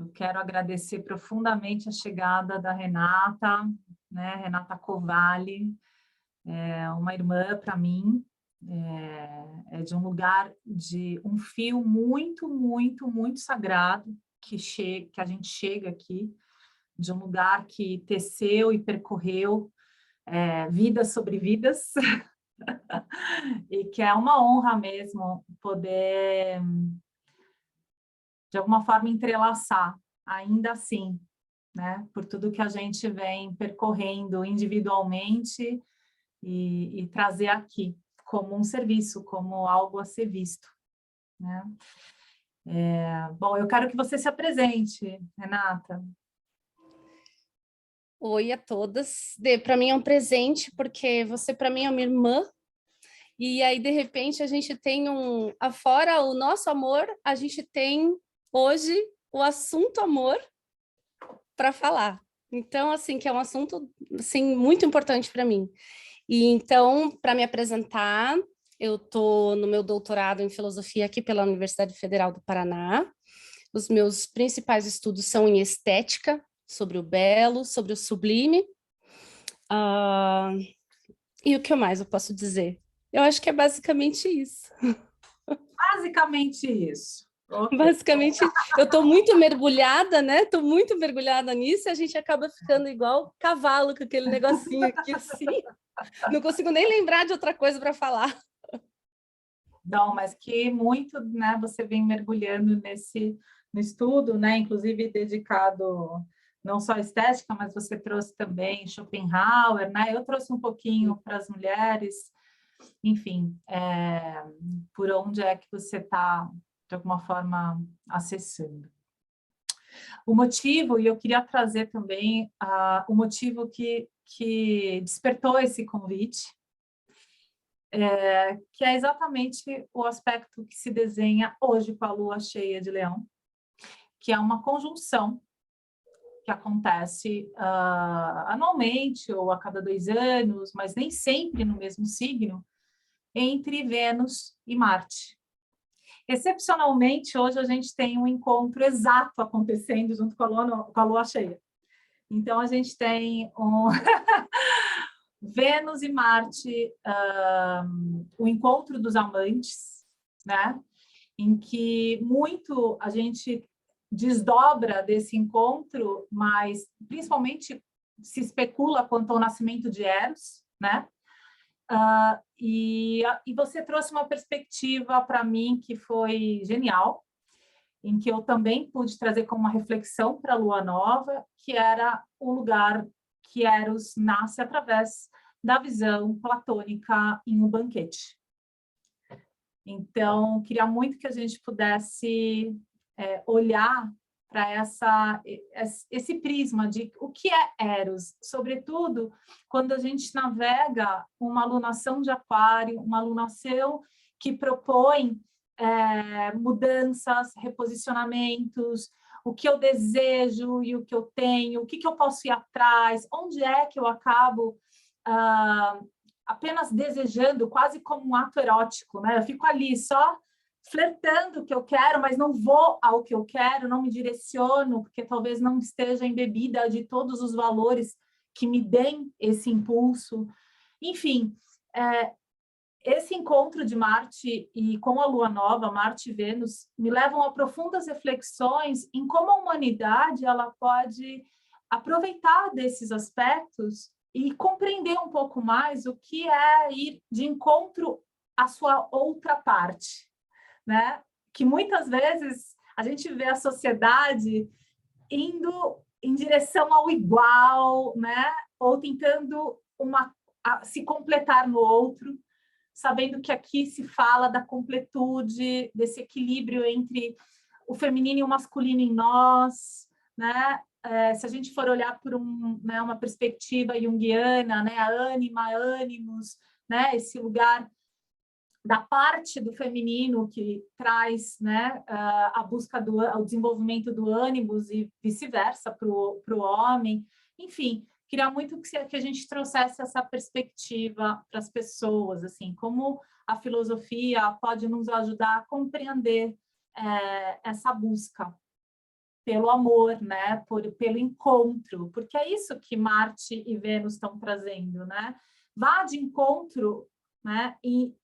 Eu quero agradecer profundamente a chegada da Renata, né? Renata Covalli, é uma irmã para mim, é de um lugar de um fio muito, muito, muito sagrado que a gente chega aqui, de um lugar que teceu e percorreu vidas sobre vidas, e que é uma honra mesmo poder, de alguma forma, entrelaçar, ainda assim, né? Por tudo que a gente vem percorrendo individualmente e trazer aqui como um serviço, como algo a ser visto, né? Bom, eu quero que você se apresente, Renata. Oi a todas. Para mim é um presente, porque você para mim é uma irmã, e aí de repente a gente tem afora o nosso amor, a gente tem hoje o assunto amor para falar. Então, assim, que é um assunto assim muito importante para mim. E então, para me apresentar, eu estou no meu doutorado em filosofia aqui pela Universidade Federal do Paraná. Os meus principais estudos são em estética, sobre o belo, sobre o sublime. E o que mais eu posso dizer? Eu acho que é basicamente isso. Basicamente isso. Ok. Basicamente, eu estou muito mergulhada, né? Estou muito mergulhada nisso e a gente acaba ficando igual cavalo com aquele negocinho aqui assim. Não consigo nem lembrar de outra coisa para falar. Não, mas que muito, né, você vem mergulhando no estudo, né, inclusive dedicado não só à estética, mas você trouxe também Schopenhauer, né, eu trouxe um pouquinho para as mulheres, enfim, por onde é que você está, de alguma forma, acessando. O motivo, e eu queria trazer também o motivo que despertou esse convite, que é exatamente o aspecto que se desenha hoje com a lua cheia de Leão, que é uma conjunção que acontece anualmente ou a cada 2 anos, mas nem sempre no mesmo signo, entre Vênus e Marte. Excepcionalmente, hoje a gente tem um encontro exato acontecendo junto com a lua cheia. Então, a gente tem Vênus e Marte, o encontro dos amantes, né? Em que muito a gente desdobra desse encontro, mas principalmente se especula quanto ao nascimento de Eros, né? E você trouxe uma perspectiva para mim que foi genial, em que eu também pude trazer como uma reflexão para a Lua Nova, que era o lugar que Eros nasce através da visão platônica em Um Banquete. Então, queria muito que a gente pudesse olhar para esse prisma de o que é Eros, sobretudo quando a gente navega uma alunação de Aquário, uma alunação que propõe mudanças, reposicionamentos, o que eu desejo e o que eu tenho, o que eu posso ir atrás, onde é que eu acabo apenas desejando, quase como um ato erótico, né? Eu fico ali só flertando o que eu quero, mas não vou ao que eu quero, não me direciono, porque talvez não esteja embebida de todos os valores que me deem esse impulso. Enfim, esse encontro de Marte e com a Lua Nova, Marte e Vênus, me levam a profundas reflexões em como a humanidade ela pode aproveitar desses aspectos e compreender um pouco mais o que é ir de encontro à sua outra parte, né? Que muitas vezes a gente vê a sociedade indo em direção ao igual, né? Ou tentando se completar no outro, sabendo que aqui se fala da completude, desse equilíbrio entre o feminino e o masculino em nós, né? Se a gente for olhar por uma perspectiva junguiana, né? A ânima, ânimos, né? Esse lugar da parte do feminino que traz, né, a busca o desenvolvimento do ânimos e vice-versa para o homem. Enfim, queria muito que a gente trouxesse essa perspectiva para as pessoas, assim, como a filosofia pode nos ajudar a compreender essa busca pelo amor, né? Pelo encontro, porque é isso que Marte e Vênus estão trazendo, né? Vá de encontro, né? E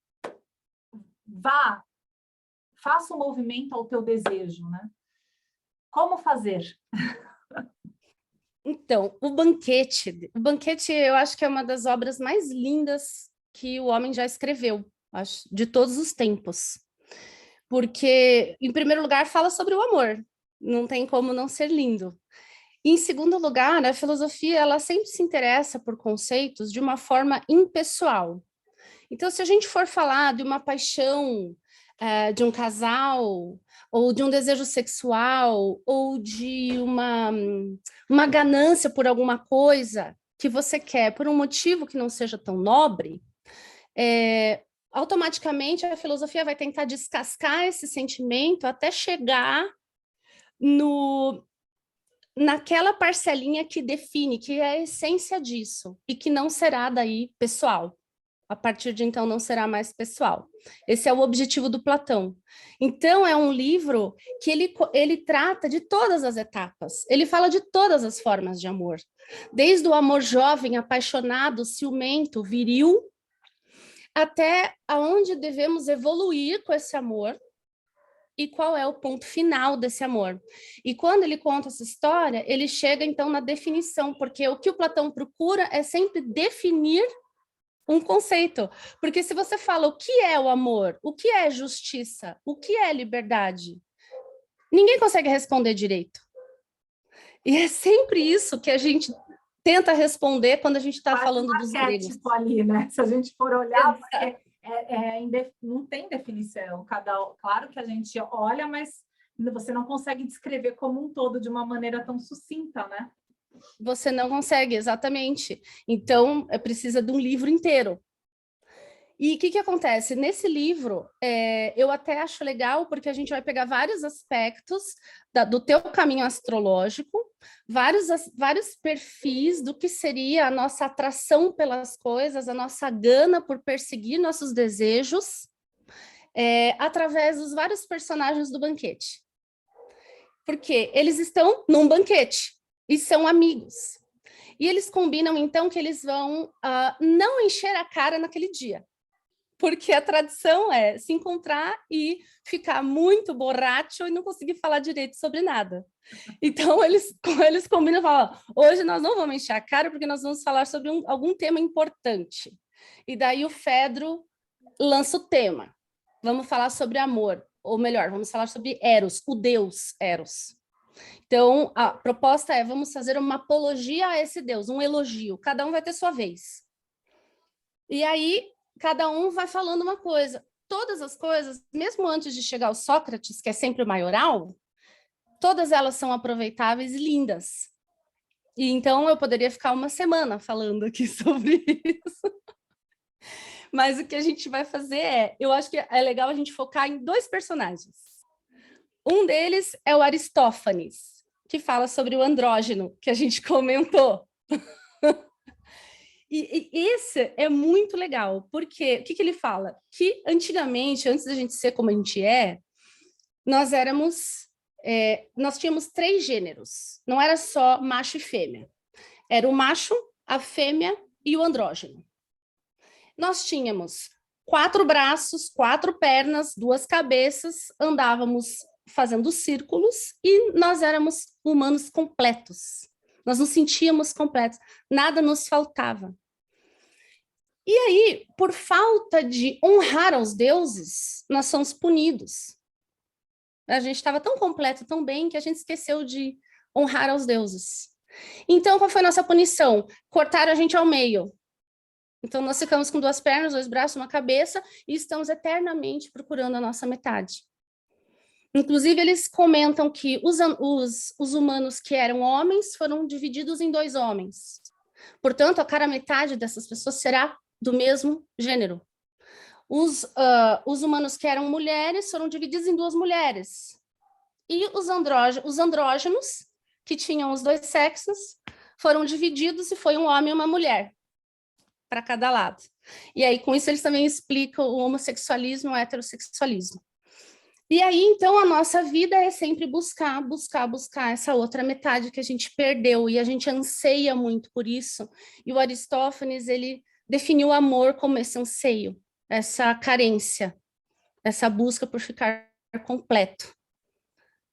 faça um movimento ao teu desejo, né? Como fazer? Então, o Banquete eu acho que é uma das obras mais lindas que o homem já escreveu, acho, de todos os tempos. Porque, em primeiro lugar, fala sobre o amor, não tem como não ser lindo. E, em segundo lugar, a filosofia ela sempre se interessa por conceitos de uma forma impessoal. Então, se a gente for falar de uma paixão, de um casal, ou de um desejo sexual, ou de uma ganância por alguma coisa que você quer, por um motivo que não seja tão nobre, automaticamente a filosofia vai tentar descascar esse sentimento até chegar naquela parcelinha que define, que é a essência disso, e que não será daí pessoal. A partir de então não será mais pessoal. Esse é o objetivo do Platão. Então, é um livro que ele trata de todas as etapas, ele fala de todas as formas de amor, desde o amor jovem, apaixonado, ciumento, viril, até aonde devemos evoluir com esse amor e qual é o ponto final desse amor. E quando ele conta essa história, ele chega então na definição, porque o que o Platão procura é sempre definir um conceito, porque se você fala o que é o amor, o que é justiça, o que é liberdade, ninguém consegue responder direito. E é sempre isso que a gente tenta responder quando a gente está falando dos gregos. Ali, né? Se a gente for olhar, não tem definição. Claro que a gente olha, mas você não consegue descrever como um todo de uma maneira tão sucinta, né? Você não consegue, exatamente. Então, precisa de um livro inteiro. E o que acontece? Nesse livro, eu até acho legal, porque a gente vai pegar vários aspectos do teu caminho astrológico, vários perfis do que seria a nossa atração pelas coisas, a nossa gana por perseguir nossos desejos, através dos vários personagens do banquete. Porque eles estão num banquete e são amigos. E eles combinam, então, que eles vão não encher a cara naquele dia. Porque a tradição é se encontrar e ficar muito borracho e não conseguir falar direito sobre nada. Então, eles combinam e falam, hoje nós não vamos encher a cara porque nós vamos falar sobre algum tema importante. E daí o Fedro lança o tema. Vamos falar sobre amor, ou melhor, vamos falar sobre Eros, o deus Eros. Então, a proposta é, vamos fazer uma apologia a esse deus, um elogio. Cada um vai ter sua vez. E aí, cada um vai falando uma coisa. Todas as coisas, mesmo antes de chegar ao Sócrates, que é sempre o maioral, todas elas são aproveitáveis e lindas. E então eu poderia ficar uma semana falando aqui sobre isso. Mas o que a gente vai fazer eu acho que é legal a gente focar em dois personagens. Um deles é o Aristófanes, que fala sobre o andrógeno, que a gente comentou. E esse é muito legal, porque o que ele fala? Que antigamente, antes da gente ser como a gente nós tínhamos 3 gêneros, não era só macho e fêmea. Era o macho, a fêmea e o andrógeno. Nós tínhamos 4 braços, 4 pernas, 2 cabeças, andávamos fazendo círculos e nós éramos humanos completos. Nós nos sentíamos completos, nada nos faltava. E aí, por falta de honrar aos deuses, nós somos punidos. A gente estava tão completo, tão bem, que a gente esqueceu de honrar aos deuses. Então, qual foi a nossa punição? Cortaram a gente ao meio. Então, nós ficamos com 2 pernas, 2 braços, uma cabeça, e estamos eternamente procurando a nossa metade. Inclusive, eles comentam que os humanos que eram homens foram divididos em 2 homens. Portanto, a cara metade dessas pessoas será do mesmo gênero. Os humanos que eram mulheres foram divididos em 2 mulheres. E os andrógenos, que tinham os 2 sexos, foram divididos e foi um homem e uma mulher para cada lado. E aí, com isso, eles também explicam o homossexualismo e o heterossexualismo. E aí, então, a nossa vida é sempre buscar, buscar, buscar essa outra metade que a gente perdeu, e a gente anseia muito por isso. E o Aristófanes, ele definiu o amor como esse anseio, essa carência, essa busca por ficar completo,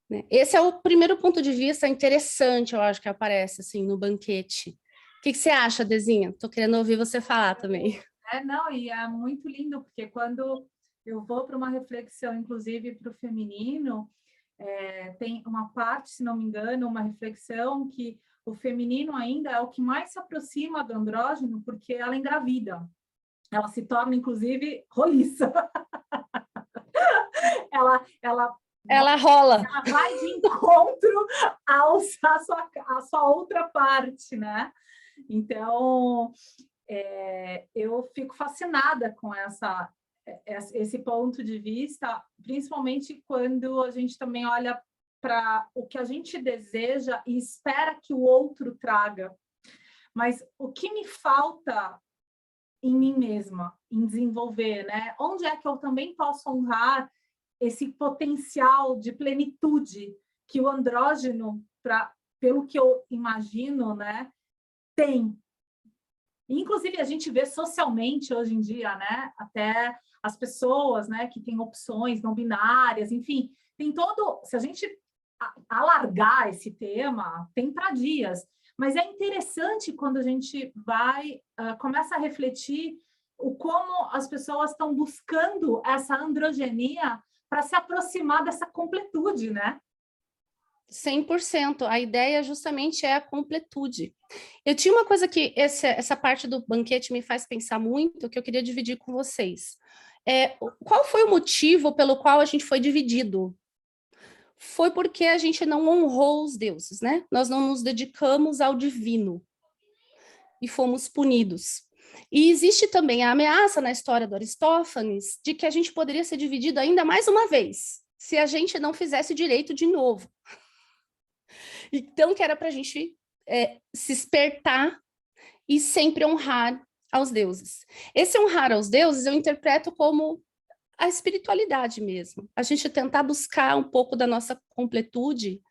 né? Esse é o primeiro ponto de vista interessante, eu acho, que aparece, assim, no banquete. O que você acha, Dezinha? Estou querendo ouvir você falar também. Não, e é muito lindo, porque quando eu vou para uma reflexão, inclusive para o feminino, tem uma parte, se não me engano, uma reflexão que o feminino ainda é o que mais se aproxima do andrógeno, porque ela engravida. Ela se torna, inclusive, roliça. ela Ela rola. ela vai de encontro à sua outra parte, né? Então, eu fico fascinada com esse ponto de vista, principalmente quando a gente também olha para o que a gente deseja e espera que o outro traga. Mas o que me falta em mim mesma, em desenvolver, né? Onde é que eu também posso honrar esse potencial de plenitude que o andrógeno, pelo que eu imagino, né, tem. Inclusive, a gente vê socialmente hoje em dia, né, até as pessoas, né, que têm opções não binárias, enfim, tem todo... Se a gente alargar esse tema, tem para dias. Mas é interessante quando a gente começa a refletir o como as pessoas estão buscando essa androgenia para se aproximar dessa completude, né? 100%. A ideia justamente é a completude. Eu tinha uma coisa que essa parte do banquete me faz pensar muito, que eu queria dividir com vocês. Qual foi o motivo pelo qual a gente foi dividido? Foi porque a gente não honrou os deuses, né? Nós não nos dedicamos ao divino e fomos punidos. E existe também a ameaça na história do Aristófanes de que a gente poderia ser dividido ainda mais uma vez, se a gente não fizesse direito de novo. Então, que era para a gente se espertar e sempre honrar aos deuses. Esse honrar aos deuses eu interpreto como a espiritualidade mesmo. A gente tentar buscar um pouco da nossa completude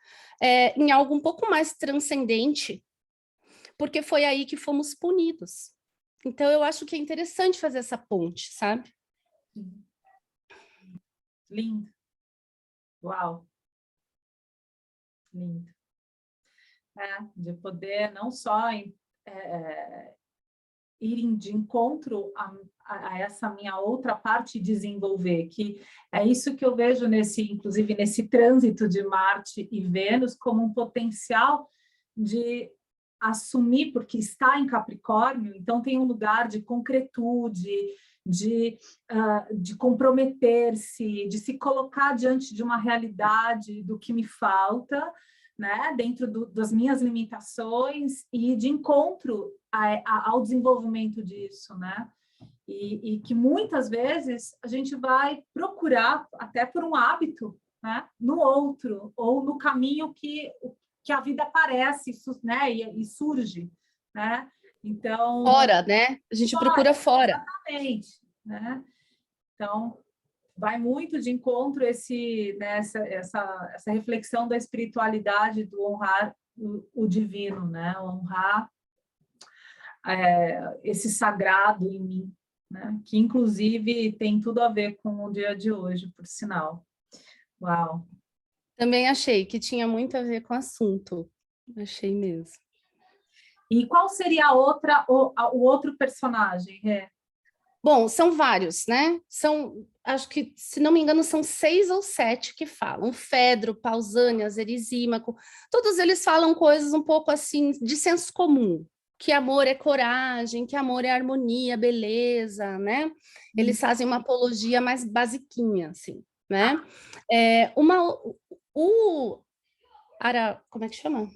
em algo um pouco mais transcendente, porque foi aí que fomos punidos. Então, eu acho que é interessante fazer essa ponte, sabe? Lindo. Uau. Lindo. De poder não só ir de encontro a essa minha outra parte e desenvolver, que é isso que eu vejo inclusive nesse trânsito de Marte e Vênus como um potencial de assumir, porque está em Capricórnio, então tem um lugar de concretude, de comprometer-se, de se colocar diante de uma realidade do que me falta, né, dentro das minhas limitações e de encontro ao desenvolvimento disso, né? E que muitas vezes a gente vai procurar, até por um hábito, né, no outro, ou no caminho que a vida aparece, né, e surge, né? Então... Fora, né? A gente procura fora. Exatamente, né? Então, vai muito de encontro essa reflexão da espiritualidade, do honrar o divino, né? Honrar esse sagrado em mim, né? Que inclusive tem tudo a ver com o dia de hoje, por sinal. Uau! Também achei que tinha muito a ver com o assunto. Achei mesmo. E qual seria o outro personagem, Rê? Bom, são vários, né? Acho que, se não me engano, são 6 ou 7 que falam. Fedro, Pausânias, Erisímaco, todos eles falam coisas um pouco assim de senso comum, que amor é coragem, que amor é harmonia, beleza, né? Eles fazem uma apologia mais basiquinha, assim, né? Como é que chama?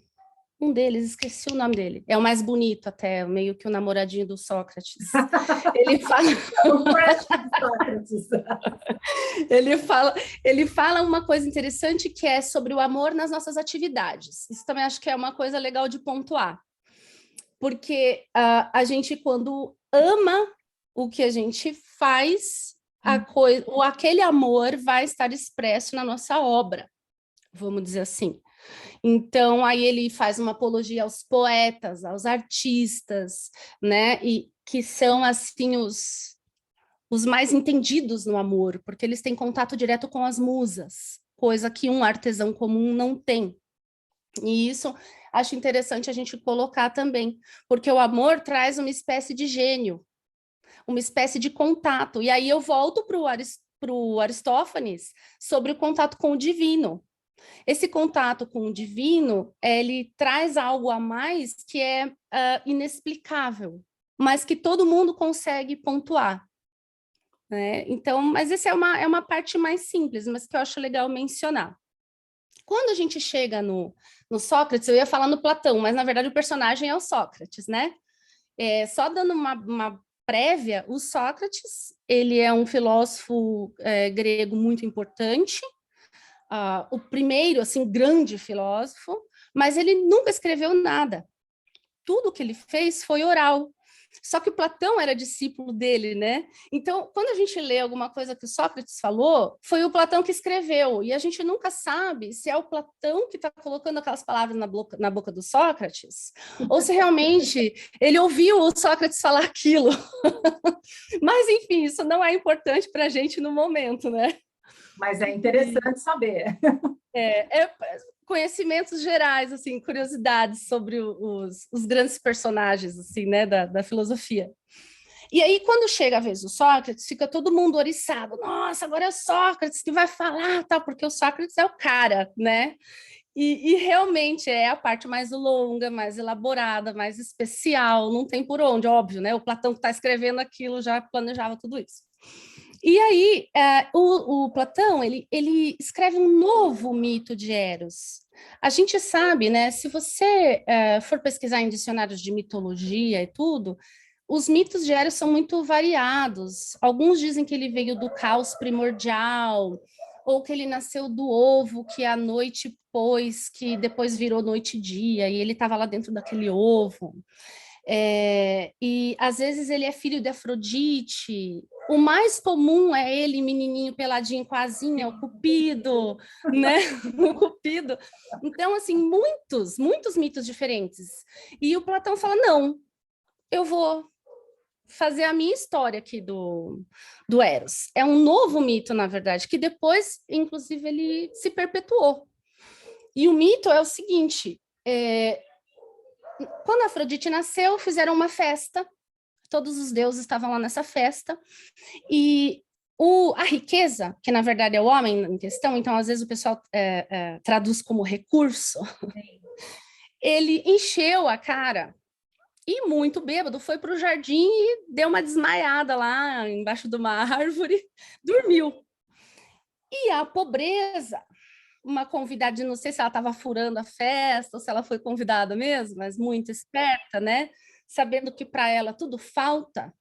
Um deles, esqueci o nome dele. É o mais bonito até, meio que o namoradinho do Sócrates. Ele fala... O crush do Sócrates. Ele fala uma coisa interessante que é sobre o amor nas nossas atividades. Isso também acho que é uma coisa legal de pontuar. Porque a gente, quando ama o que a gente faz, aquele amor vai estar expresso na nossa obra, vamos dizer assim. Então, aí ele faz uma apologia aos poetas, aos artistas, né? E que são, assim, os mais entendidos no amor, porque eles têm contato direto com as musas, coisa que um artesão comum não tem. E isso acho interessante a gente colocar também, porque o amor traz uma espécie de gênio, uma espécie de contato. E aí eu volto para o Aristófanes sobre o contato com o divino. Esse contato com o divino, ele traz algo a mais que é inexplicável, mas que todo mundo consegue pontuar. Né? Então, mas essa é uma parte mais simples, mas que eu acho legal mencionar. Quando a gente chega no Sócrates, eu ia falar no Platão, mas na verdade o personagem é o Sócrates, né? Só dando uma prévia, o Sócrates, ele é um filósofo grego muito importante, o primeiro, assim, grande filósofo, mas ele nunca escreveu nada. Tudo que ele fez foi oral. Só que o Platão era discípulo dele, né? Então, quando a gente lê alguma coisa que o Sócrates falou, foi o Platão que escreveu, e a gente nunca sabe se é o Platão que está colocando aquelas palavras na boca do Sócrates, ou se realmente ele ouviu o Sócrates falar aquilo. Mas, enfim, isso não é importante para a gente no momento, né? Mas é interessante saber. Conhecimentos gerais, assim, curiosidades sobre os grandes personagens, assim, né, da filosofia. E aí, quando chega a vez do Sócrates, fica todo mundo oriçado. Nossa, agora é o Sócrates que vai falar, tá? Porque o Sócrates é o cara, né? E realmente é a parte mais longa, mais elaborada, mais especial, não tem por onde, óbvio, né? O Platão que está escrevendo aquilo já planejava tudo isso. E aí, o Platão, ele escreve um novo mito de Eros. A gente sabe, né, se você for pesquisar em dicionários de mitologia e tudo, os mitos de Eros são muito variados. Alguns dizem que ele veio do caos primordial, ou que ele nasceu do ovo que a noite pôs, que depois virou noite e dia, e ele estava lá dentro daquele ovo. E às vezes ele é filho de Afrodite. O mais comum é ele, menininho peladinho com a asinha, o Cupido, né? O Cupido. Então, assim, muitos mitos diferentes. E o Platão fala: não, eu vou fazer a minha história aqui do Eros. É um novo mito, na verdade, que depois, inclusive, ele se perpetuou. E o mito é o seguinte: quando Afrodite nasceu, fizeram uma festa, todos os deuses estavam lá nessa festa, e a riqueza, que na verdade é o homem em questão, então às vezes o pessoal traduz como recurso, ele encheu a cara e muito bêbado foi para o jardim e deu uma desmaiada lá embaixo de uma árvore, dormiu. E a pobreza, uma convidada, não sei se ela estava furando a festa ou se ela foi convidada mesmo, mas muito esperta, né? Sabendo que para ela tudo falta,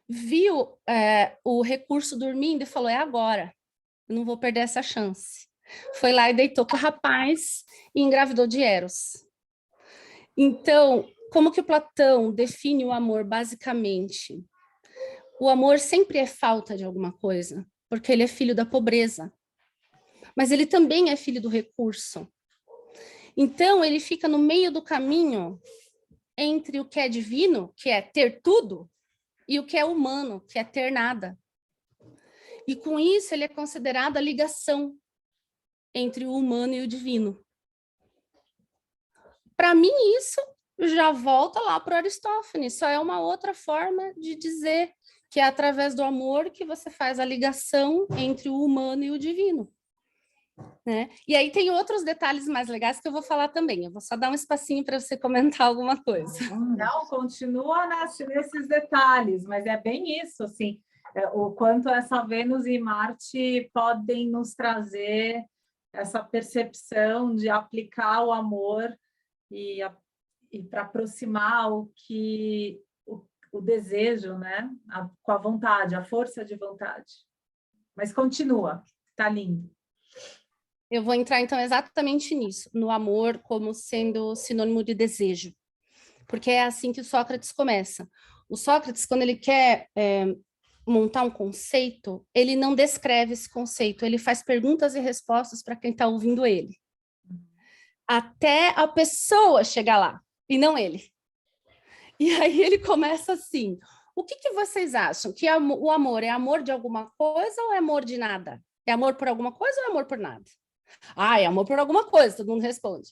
viu o recurso dormindo e falou: é agora, eu não vou perder essa chance. Foi lá e deitou com o rapaz e engravidou de Eros. Então, como que o Platão define o amor, basicamente? O amor sempre é falta de alguma coisa, porque ele é filho da pobreza. Mas ele também é filho do recurso. Então, ele fica no meio do caminho entre o que é divino, que é ter tudo, e o que é humano, que é ter nada. E com isso, ele é considerado a ligação entre o humano e o divino. Para mim, isso já volta lá para Aristófanes, só é uma outra forma de dizer que é através do amor que você faz a ligação entre o humano e o divino. Né? E aí tem outros detalhes mais legais que eu vou falar também. Eu vou só dar um espacinho para você comentar alguma coisa. Não, continua nesses detalhes, mas é bem isso, assim, o quanto essa Vênus e Marte podem nos trazer essa percepção de aplicar o amor e para aproximar o desejo, né? Com a vontade, a força de vontade. Mas continua, tá lindo. Eu vou entrar, então, exatamente nisso, no amor como sendo sinônimo de desejo. Porque é assim que o Sócrates começa. O Sócrates, quando ele quer montar um conceito, ele não descreve esse conceito, ele faz perguntas e respostas para quem está ouvindo ele. Até a pessoa chegar lá, e não ele. E aí ele começa assim, o que vocês acham? Que o amor é amor de alguma coisa ou é amor de nada? É amor por alguma coisa ou é amor por nada? Ah, é amor por alguma coisa, todo mundo responde.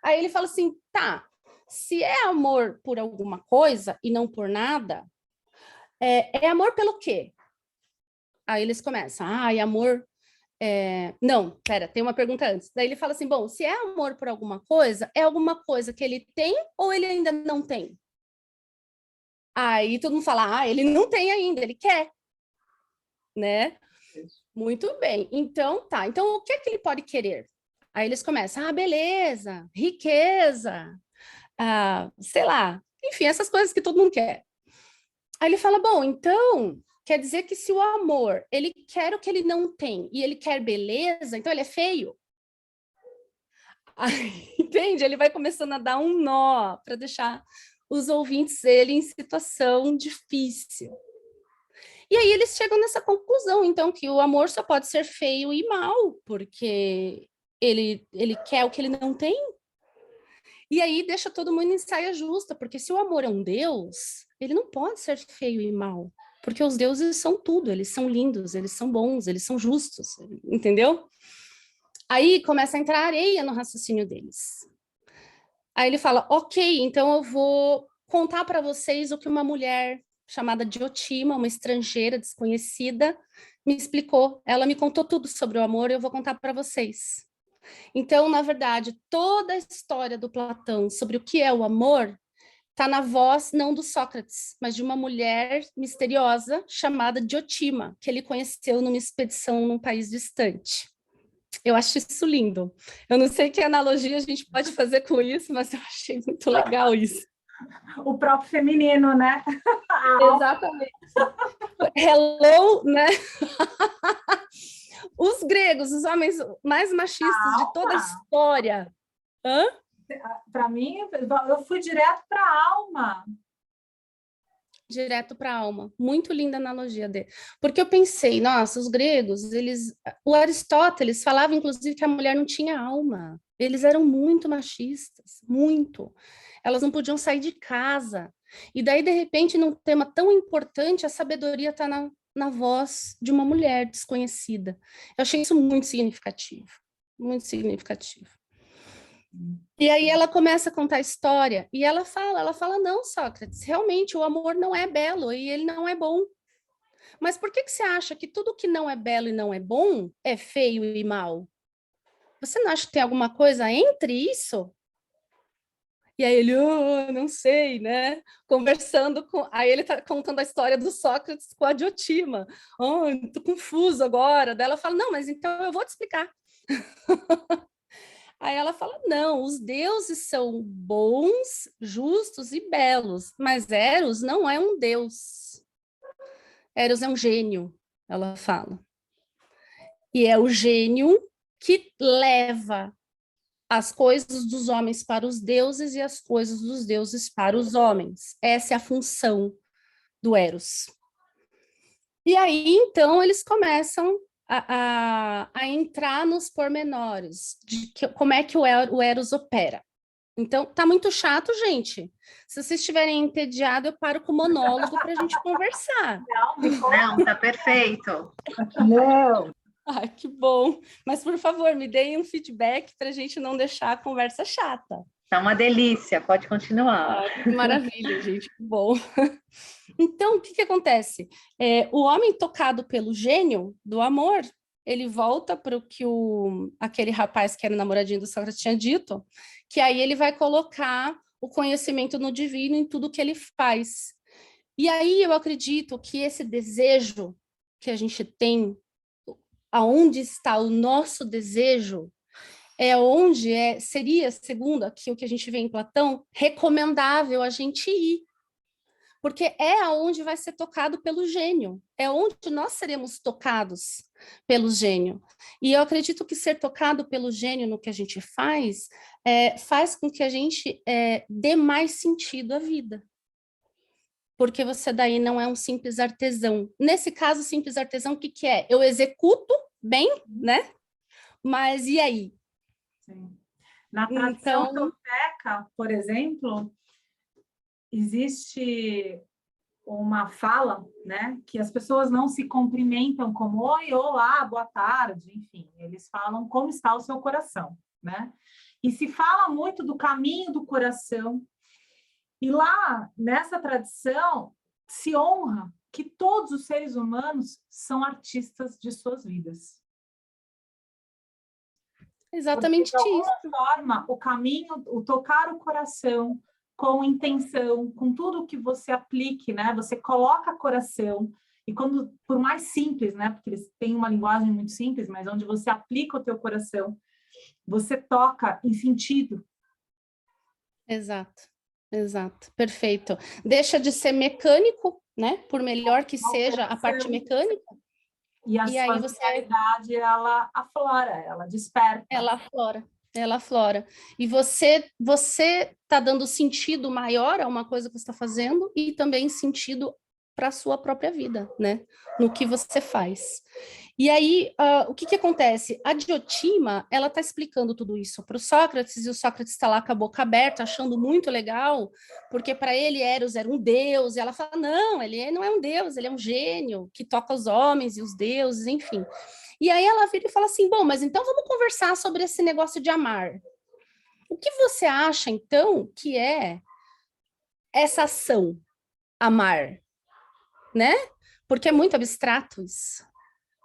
Aí ele fala assim, tá, se é amor por alguma coisa e não por nada, é amor pelo quê? Aí eles começam, é amor... Não, pera, tem uma pergunta antes. Daí ele fala assim, bom, se é amor por alguma coisa, é alguma coisa que ele tem ou ele ainda não tem? Aí todo mundo fala, ele não tem ainda, ele quer, né? Muito bem, então tá. Então o que é que ele pode querer? Aí eles começam, beleza, riqueza, sei lá, enfim, essas coisas que todo mundo quer. Aí ele fala, bom, então quer dizer que se o amor, ele quer o que ele não tem e ele quer beleza, então ele é feio? Aí, entende? Ele vai começando a dar um nó para deixar os ouvintes ele em situação difícil. E aí eles chegam nessa conclusão, então, que o amor só pode ser feio e mau, porque ele quer o que ele não tem. E aí deixa todo mundo em saia justa, porque se o amor é um Deus, ele não pode ser feio e mau, porque os deuses são tudo, eles são lindos, eles são bons, eles são justos, entendeu? Aí começa a entrar areia no raciocínio deles. Aí ele fala, ok, então eu vou contar para vocês o que uma mulher chamada Diotima, uma estrangeira desconhecida, me explicou. Ela me contou tudo sobre o amor e eu vou contar para vocês. Então, na verdade, toda a história do Platão sobre o que é o amor está na voz não do Sócrates, mas de uma mulher misteriosa chamada Diotima, que ele conheceu numa expedição num país distante. Eu acho isso lindo. Eu não sei que analogia a gente pode fazer com isso, mas eu achei muito legal isso. O próprio feminino, né? Exatamente. Hello, né? Os gregos, os homens mais machistas de toda a história. Para mim, eu fui direto para a alma. Direto para a alma. Muito linda a analogia dele. Porque eu pensei, nossa, os gregos, o Aristóteles falava, inclusive, que a mulher não tinha alma. Eles eram muito machistas, muito. Elas não podiam sair de casa. E daí, de repente, num tema tão importante, a sabedoria está na voz de uma mulher desconhecida. Eu achei isso muito significativo. Muito significativo. E aí ela começa a contar a história e ela fala, não, Sócrates, realmente o amor não é belo e ele não é bom. Mas por que você acha que tudo que não é belo e não é bom é feio e mal? Você não acha que tem alguma coisa entre isso? E aí ele, não sei, né? Conversando com... Aí ele tá contando a história do Sócrates com a Diotima. Tô confuso agora. Daí ela fala, não, mas então eu vou te explicar. Aí ela fala, não, os deuses são bons, justos e belos, mas Eros não é um deus. Eros é um gênio, ela fala. E é o gênio que leva as coisas dos homens para os deuses e as coisas dos deuses para os homens. Essa é a função do Eros. E aí, então, eles começam a entrar nos pormenores de como é que o Eros opera. Então, tá muito chato, gente. Se vocês estiverem entediados, eu paro com o monólogo para a gente conversar. Não, tá perfeito. Não. Ai, que bom. Mas, por favor, me deem um feedback para a gente não deixar a conversa chata. Tá uma delícia, pode continuar. Que maravilha, gente, que bom. Então, o que acontece? O homem tocado pelo gênio do amor, ele volta para o que aquele rapaz que era namoradinho do Sócrates tinha dito, que aí ele vai colocar o conhecimento no divino em tudo que ele faz. E aí eu acredito que esse desejo que a gente tem, aonde está o nosso desejo, é onde seria, segundo aqui o que a gente vê em Platão, recomendável a gente ir. Porque é aonde vai ser tocado pelo gênio, é onde nós seremos tocados pelo gênio. E eu acredito que ser tocado pelo gênio no que a gente faz, faz com que a gente dê mais sentido à vida. porque você daí não é um simples artesão. Nesse caso, simples artesão, o que que é? Eu executo bem, né? Mas e aí? Sim. Na tradição Então, tolteca, por exemplo, existe uma fala, né, que as pessoas não se cumprimentam como oi, olá, boa tarde, enfim, eles falam como está o seu coração, né? E se fala muito do caminho do coração. E lá, nessa tradição, se honra que todos os seres humanos são artistas de suas vidas. Porque, exatamente de alguma isso. forma, o caminho, o tocar o coração com intenção, com tudo que você aplique, né? Você coloca coração, e quando, por mais simples, né? Porque eles têm uma linguagem muito simples, mas onde você aplica o teu coração, você toca em sentido. Exato, exato, perfeito. Deixa de ser mecânico, né? Por melhor que seja a parte mecânica, E a e sua aí você genialidade, ela aflora, ela desperta. ela aflora, ela aflora. E você tá dando sentido maior a uma coisa que você está fazendo e também sentido para a sua própria vida, né? No que você faz. E aí, o que que acontece? A Diotima, ela está explicando tudo isso para o Sócrates, e o Sócrates está lá com a boca aberta, achando muito legal, porque para ele Eros era um deus, e ela fala, não, ele não é um deus, ele é um gênio que toca os homens e os deuses, enfim. E aí ela vira e fala assim, bom, mas então vamos conversar sobre esse negócio de amar. O que você acha, então, que é essa ação, amar, né? Porque é muito abstrato isso.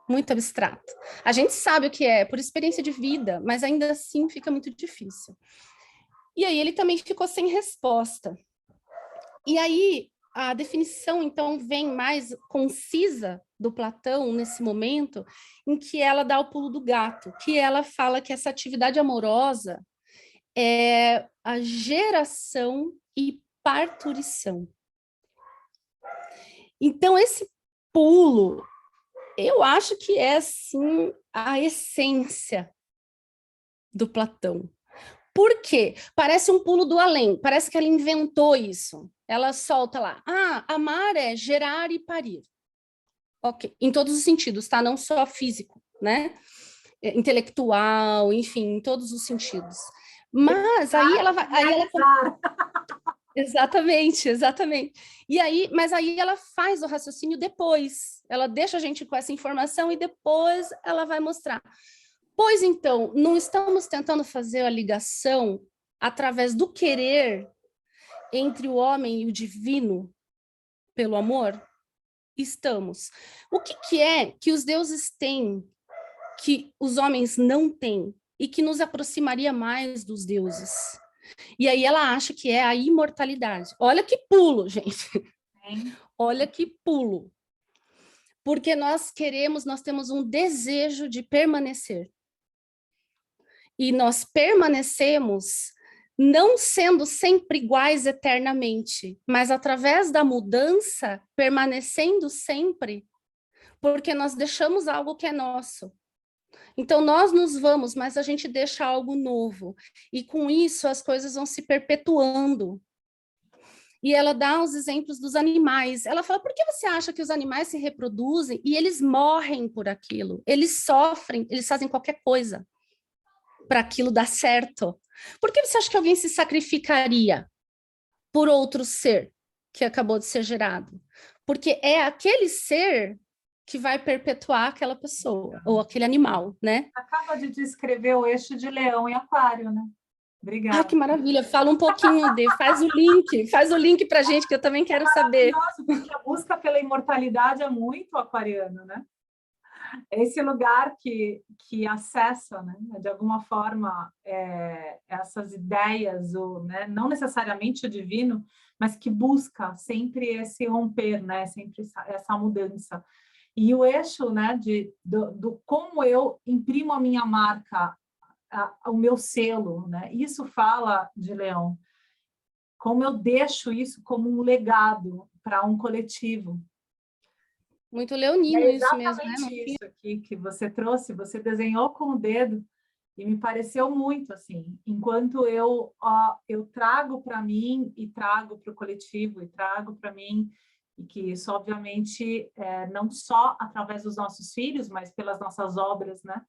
Muito abstrato. A gente sabe o que é por experiência de vida, mas ainda assim fica muito difícil. E aí ele também ficou sem resposta. E aí a definição, então, vem mais concisa do Platão nesse momento em que ela dá o pulo do gato, que ela fala que essa atividade amorosa é a geração e parturição. Então, esse pulo, eu acho que é, assim, a essência do Platão. Por quê? Parece um pulo do além, parece que ela inventou isso. Ela solta lá, amar é gerar e parir. Ok, em todos os sentidos, tá? Não só físico, né? Intelectual, enfim, em todos os sentidos. Mas aí ela vai, aí ela exatamente, exatamente. E aí, mas aí ela faz o raciocínio depois. Ela deixa a gente com essa informação e depois ela vai mostrar. Pois então, não estamos tentando fazer a ligação através do querer entre o homem e o divino pelo amor? Estamos. O que que é que os deuses têm que os homens não têm e que nos aproximaria mais dos deuses? E aí ela acha que é a imortalidade. Olha que pulo, gente. Olha que pulo. Porque nós temos um desejo de permanecer. E nós permanecemos não sendo sempre iguais eternamente, mas através da mudança, permanecendo sempre, porque nós deixamos algo que é nosso. Então, nós nos vamos, mas a gente deixa algo novo. E com isso, as coisas vão se perpetuando. E ela dá os exemplos dos animais. Ela fala, por que você acha que os animais se reproduzem e eles morrem por aquilo? Eles sofrem, eles fazem qualquer coisa para aquilo dar certo. Por que você acha que alguém se sacrificaria por outro ser que acabou de ser gerado? Porque é aquele ser que vai perpetuar aquela pessoa, ou aquele animal, né? Acaba de descrever o eixo de Leão e Aquário, né? Ah, que Obrigada. maravilha! Fala um pouquinho, Dê, faz o link para a gente, que eu também quero saber. Maravilhoso, porque a busca pela imortalidade é muito aquariano, né? É esse lugar que acessa, né, de alguma forma, essas ideias, né, não necessariamente o divino, mas que busca sempre esse romper, né, sempre essa mudança. E o eixo, né, do como eu imprimo a minha marca, o meu selo, né, isso fala de Leão. Como eu deixo isso como um legado para um coletivo. Muito E leonino é isso mesmo, né? exatamente isso aqui que você trouxe, você desenhou com o dedo, E me pareceu muito assim, enquanto eu trago para mim e trago para o coletivo e trago para mim, e que isso obviamente não só através dos nossos filhos, mas pelas nossas obras, né?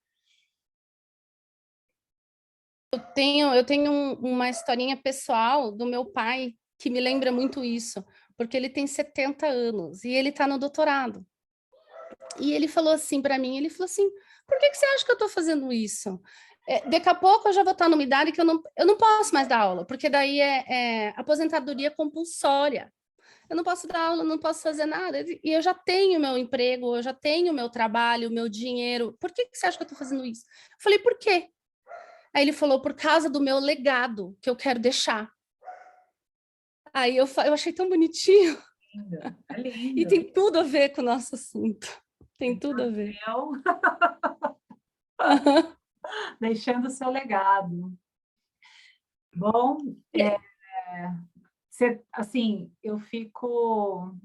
Eu tenho uma historinha pessoal do meu pai que me lembra muito isso, porque ele tem 70 anos e ele está no doutorado. E ele falou assim para mim, ele falou assim, por que você acha que eu estou fazendo isso? Daqui a pouco eu já vou estar numa idade que eu não posso mais dar aula, porque daí é aposentadoria compulsória. Eu não posso dar aula, não posso fazer nada. E eu já tenho meu emprego, eu já tenho meu trabalho, meu dinheiro. Por que você acha que eu estou fazendo isso? Eu falei, por quê? Aí ele falou, por causa do meu legado que eu quero deixar. Aí eu achei tão bonitinho. Lindo, é E lindo. tem tudo a ver com o nosso assunto. Tem tudo a ver. Eu deixando o seu legado. Bom, assim, eu fico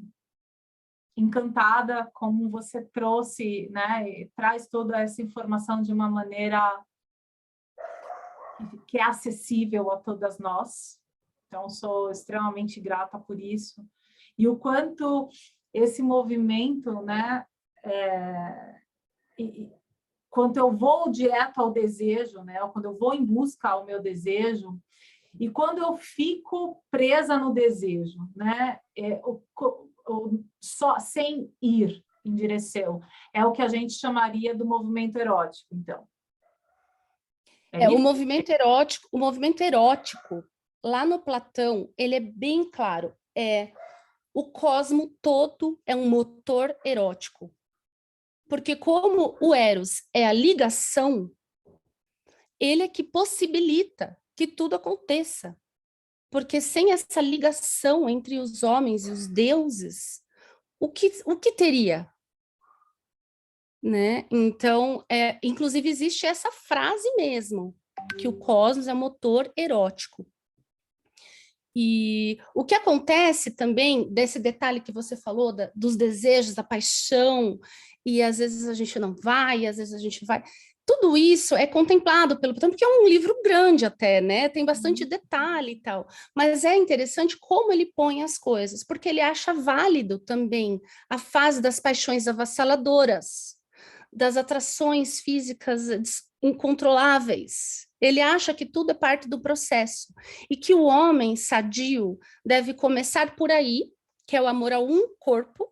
encantada como você trouxe, né, e traz toda essa informação de uma maneira que é acessível a todas nós. Então, sou extremamente grata por isso. E o quanto esse movimento, né, quando eu vou direto ao desejo, né, quando eu vou em busca ao meu desejo, e quando eu fico presa no desejo, né, só sem ir em direção, é o que a gente chamaria do movimento erótico, então. O movimento erótico, lá no Platão, ele é bem claro, o cosmo todo é um motor erótico. Porque como o Eros é a ligação, ele é que possibilita que tudo aconteça. Porque sem essa ligação entre os homens e os deuses, o que teria? Né? Então, inclusive, existe essa frase mesmo, que o cosmos é motor erótico. E o que acontece também, desse detalhe que você falou, dos desejos, da paixão, e às vezes a gente não vai, às vezes a gente vai. Tudo isso é contemplado pelo Platão, porque é um livro grande até, né? Tem bastante detalhe e tal. Mas é interessante como ele põe as coisas, porque ele acha válido também a fase das paixões avassaladoras, das atrações físicas incontroláveis. Ele acha que tudo é parte do processo e que o homem sadio deve começar por aí, que é o amor a um corpo,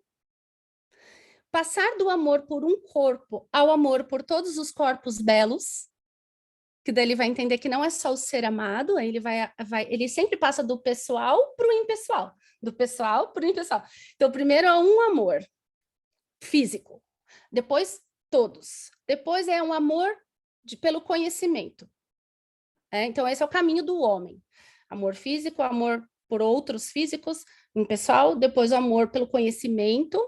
passar do amor por um corpo ao amor por todos os corpos belos, que daí ele vai entender que não é só o ser amado, aí ele sempre passa do pessoal para o impessoal, do pessoal para o impessoal. Então, primeiro é um amor físico, depois todos, depois é um amor pelo conhecimento. Então, esse é o caminho do homem. Amor físico, amor por outros físicos, impessoal, depois o amor pelo conhecimento,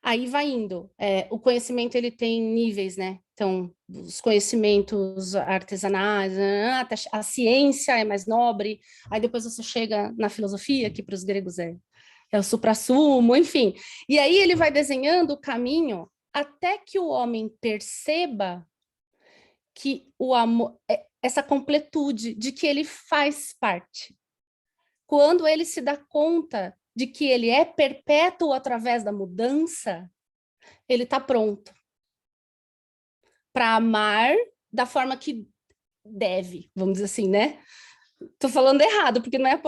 aí vai indo. O conhecimento, ele tem níveis, né? Então, os conhecimentos artesanais, a ciência é mais nobre, aí depois você chega na filosofia, que para os gregos é o suprassumo, enfim. E aí ele vai desenhando o caminho até que o homem perceba que o amor, essa completude de que ele faz parte. Quando ele se dá conta de que ele é perpétuo através da mudança, ele está pronto para amar da forma que deve, vamos dizer assim, né? Tô falando errado, porque não é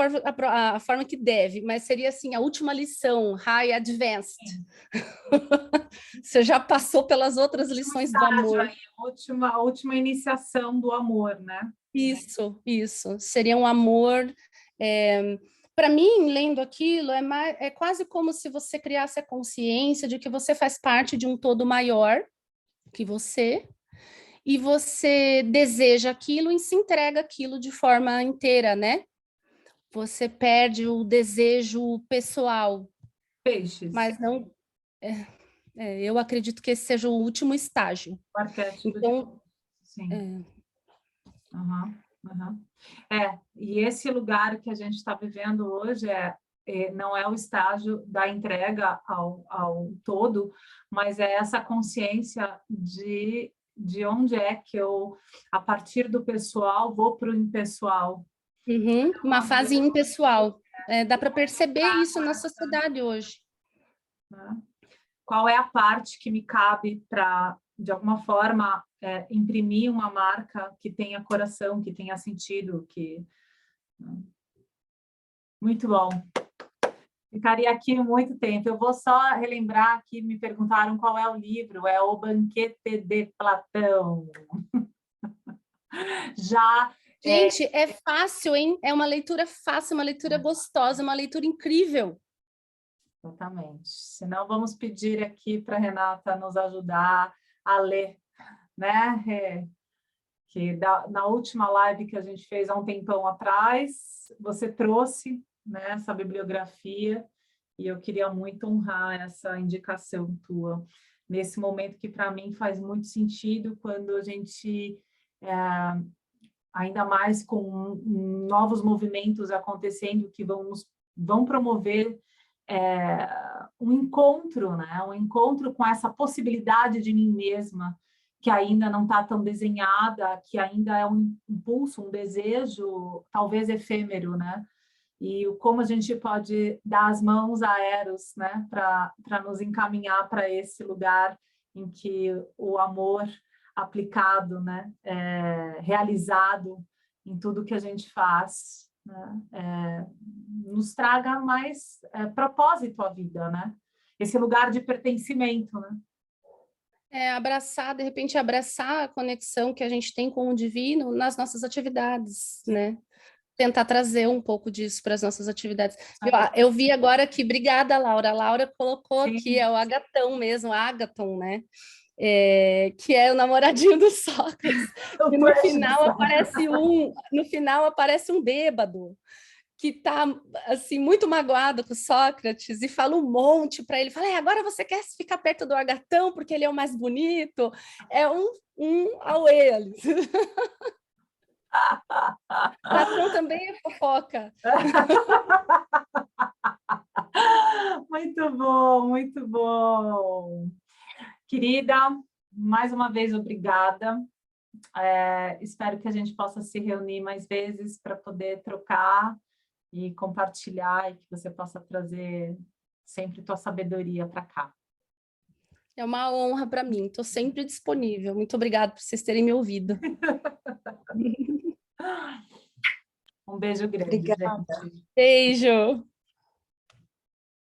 a forma que deve, mas seria assim, a última lição, high advanced. Você já passou pelas outras lições do amor. Aí, a última iniciação do amor, né? Isso. Seria um amor. Para mim, lendo aquilo, é quase como se você criasse a consciência de que você faz parte de um todo maior que você, e você deseja aquilo e se entrega aquilo de forma inteira, né? Você perde o desejo pessoal. Peixes. Mas não... eu acredito que esse seja o último estágio. O arquétipo então, sim. E esse lugar que a gente está vivendo hoje não é o estágio da entrega ao todo, mas é essa consciência de de onde é que eu, a partir do pessoal, vou para o impessoal. Uma fase impessoal. Dá para perceber isso na sociedade hoje. Né? Qual é a parte que me cabe para, de alguma forma, imprimir uma marca que tenha coração, que tenha sentido, que... Muito bom. Ficaria aqui muito tempo. Eu vou só relembrar que me perguntaram qual é o livro. É O Banquete de Platão. Já... Gente, é fácil, hein? É uma leitura fácil, uma leitura gostosa, uma leitura incrível. Exatamente. Senão, vamos pedir aqui para a Renata nos ajudar a ler, né? Que na última live que a gente fez há um tempão atrás, você trouxe, né, essa bibliografia, e eu queria muito honrar essa indicação tua, nesse momento que para mim faz muito sentido, quando a gente, ainda mais com novos movimentos acontecendo, que vão promover um encontro, né? Um encontro com essa possibilidade de mim mesma, que ainda não está tão desenhada, que ainda é um impulso, um desejo, talvez efêmero, né? E como a gente pode dar as mãos a Eros, né? Para nos encaminhar para esse lugar em que o amor aplicado, né? Realizado em tudo que a gente faz, né? Nos traga mais propósito à vida, né? Esse lugar de pertencimento, né? Abraçar, de repente, abraçar a conexão que a gente tem com o divino nas nossas atividades, né? Tentar trazer um pouco disso para as nossas atividades. Eu vi agora que, obrigada, Laura. A Laura colocou Sim. aqui, é o Agaton mesmo, Agaton, né? Que é o namoradinho do Sócrates. E no final aparece um bêbado que está assim, muito magoado com o Sócrates e fala um monte para ele, fala, agora você quer ficar perto do Agatão porque ele é o mais bonito? É um auê, Alice. Platão também é fofoca. Muito bom, muito bom. Querida, mais uma vez, obrigada. Espero que a gente possa se reunir mais vezes para poder trocar e compartilhar, e que você possa trazer sempre tua sabedoria para cá. É uma honra para mim, estou sempre disponível. Muito obrigada por vocês terem me ouvido. Um beijo grande, Obrigada. gente. Beijo.